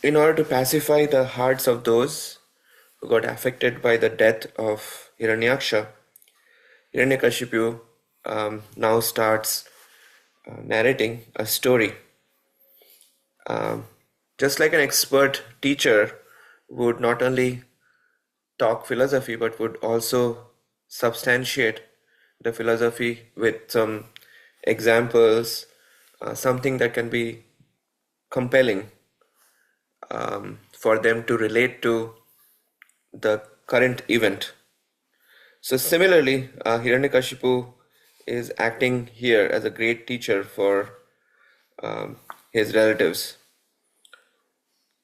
in order to pacify the hearts of those who got affected by the death of Hiranyaksha, Hiranyakashipu now starts narrating a story. Um, just like an expert teacher would not only talk philosophy but would also substantiate the philosophy with some examples, something that can be compelling for them to relate to the current event. So, similarly, Hiranyakashipu is acting here as a great teacher for his relatives.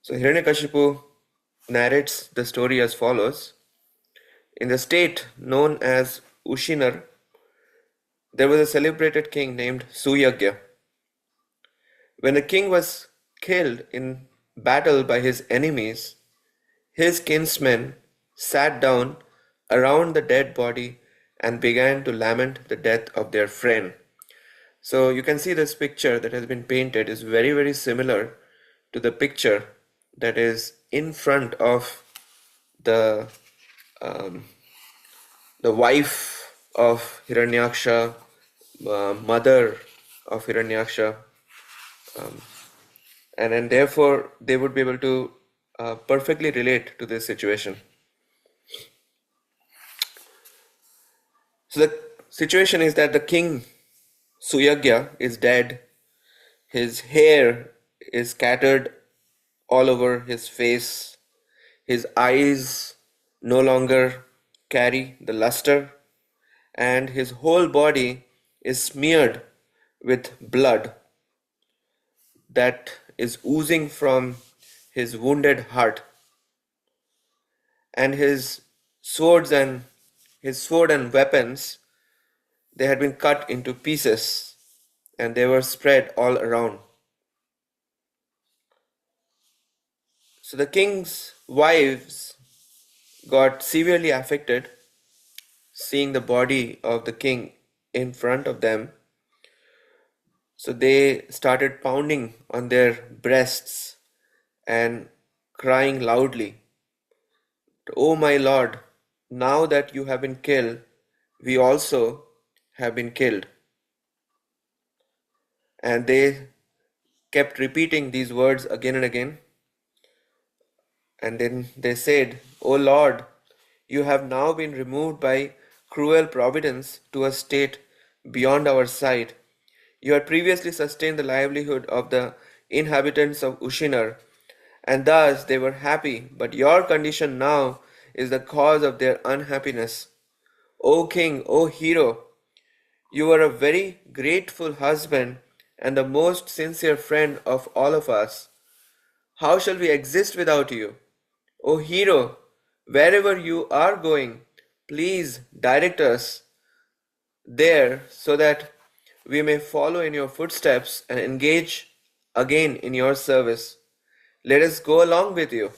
So, Hiranyakashipu narrates the story as follows. In the state known as Ushinar, there was a celebrated king named Suyajña. When the king was killed in battle by his enemies, his kinsmen sat down around the dead body and began to lament the death of their friend. So you can see this picture that has been painted is very, very similar to the picture that is in front of the um, the wife of Hiranyaksha, mother of Hiranyaksha, and therefore they would be able to perfectly relate to this situation. So the situation is that the king Suyagya is dead. His hair is scattered all over his face. His eyes no longer carry the luster, and his whole body is smeared with blood that is oozing from his wounded heart, and swords and his sword and weapons, they had been cut into pieces and they were spread all around. So the king's wives got severely affected seeing the body of the king in front of them. So they started pounding on their breasts and crying loudly, "O my lord, now that you have been killed, we also have been killed." And they kept repeating these words again and again. And then they said, "O Lord, you have now been removed by cruel providence to a state beyond our sight. You had previously sustained the livelihood of the inhabitants of Ushinar, and thus they were happy, but your condition now is the cause of their unhappiness. O king, O hero, you are a very grateful husband and the most sincere friend of all of us. How shall we exist without you? O hero, wherever you are going, please direct us there so that we may follow in your footsteps and engage again in your service. Let us go along with you."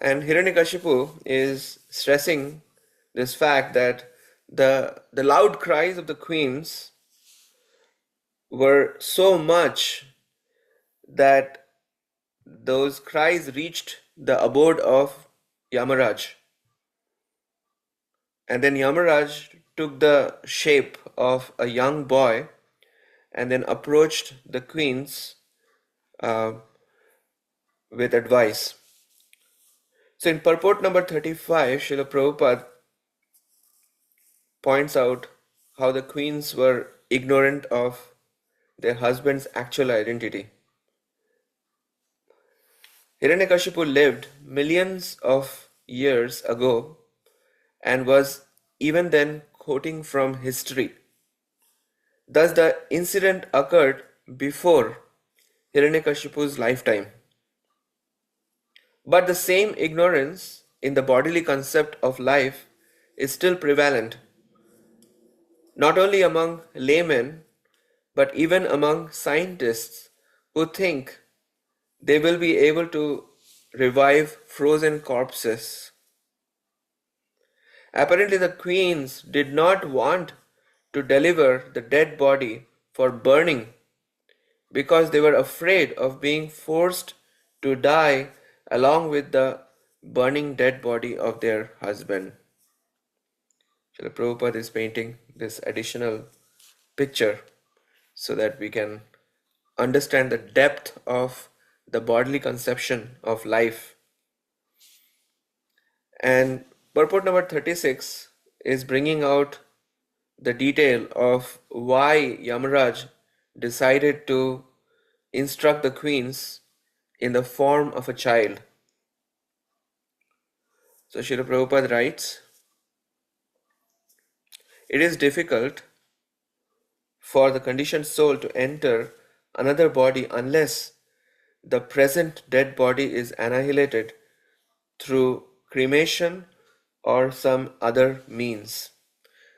And Hiranyakashipu is stressing this fact that the loud cries of the queens were so much that those cries reached the abode of Yamaraj. And then Yamaraj took the shape of a young boy and then approached the queens uh, with advice. So in purport number 35, Srila Prabhupada points out how the queens were ignorant of their husband's actual identity. Hiranyakashipu lived millions of years ago and was even then quoting from history. Thus, the incident occurred before Hiranyakashipu's lifetime. But the same ignorance in the bodily concept of life is still prevalent, not only among laymen, but even among scientists who think they will be able to revive frozen corpses. Apparently, the queens did not want to deliver the dead body for burning because they were afraid of being forced to die along with the burning dead body of their husband. Srila Prabhupada is painting this additional picture so that we can understand the depth of the bodily conception of life. And purport number 36 is bringing out the detail of why Yamaraj decided to instruct the queens in the form of a child. So Srila Prabhupada writes, it is difficult for the conditioned soul to enter another body unless the present dead body is annihilated through cremation or some other means.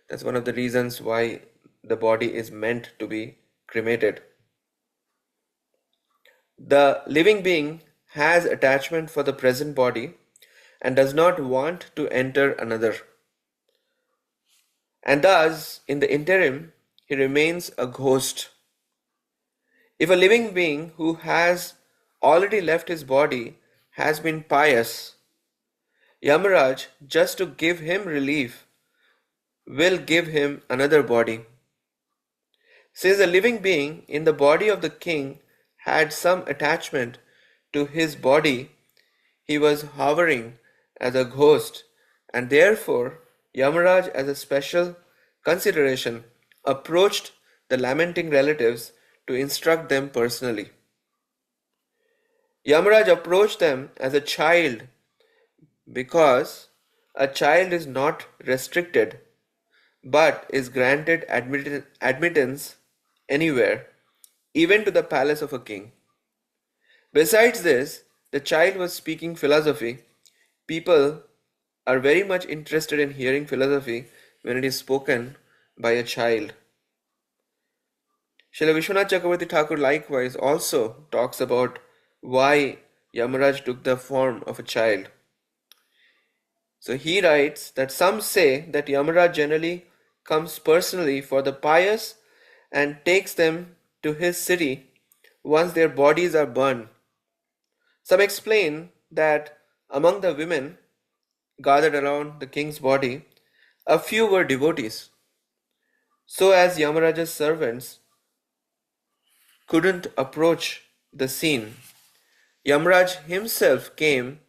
That's one of the reasons why the body is meant to be cremated. The living being has attachment for the present body and does not want to enter another. And thus, in the interim, he remains a ghost. If a living being who has already left his body has been pious, Yamaraj, just to give him relief, will give him another body. Since the living being in the body of the king had some attachment to his body, he was hovering as a ghost, and therefore Yamaraj, as a special consideration, approached the lamenting relatives to instruct them personally. Yamaraj approached them as a child because a child is not restricted but is granted admittance anywhere, even to the palace of a king. Besides this, the child was speaking philosophy. People are very much interested in hearing philosophy when it is spoken by a child. Srila Vishwanath Chakravarti Thakur likewise also talks about why Yamaraj took the form of a child. So he writes that some say that Yamaraj generally comes personally for the pious and takes them to his city once their bodies are burned. Some explain that among the women gathered around the king's body, a few were devotees. So as Yamaraja's servants couldn't approach the scene, Yamaraj himself came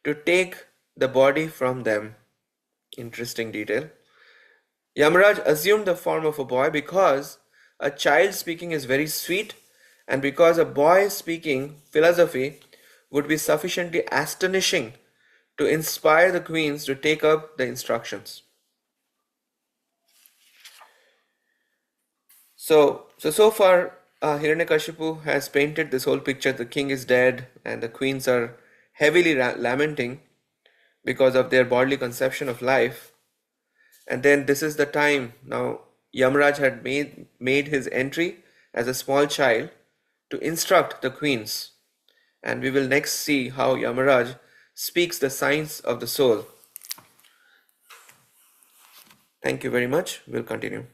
to take the body from them. Interesting detail. Yamaraj assumed the form of a boy because a child speaking is very sweet and because a boy speaking philosophy would be sufficiently astonishing to inspire the queens to take up the instructions. So far, Hiranyakashipu has painted this whole picture. The king is dead and the queens are heavily lamenting because of their bodily conception of life. And then this is the time now Yamaraj had made his entry as a small child to instruct the queens. And we will next see how Yamaraj speaks the science of the soul. Thank you very much. We'll continue.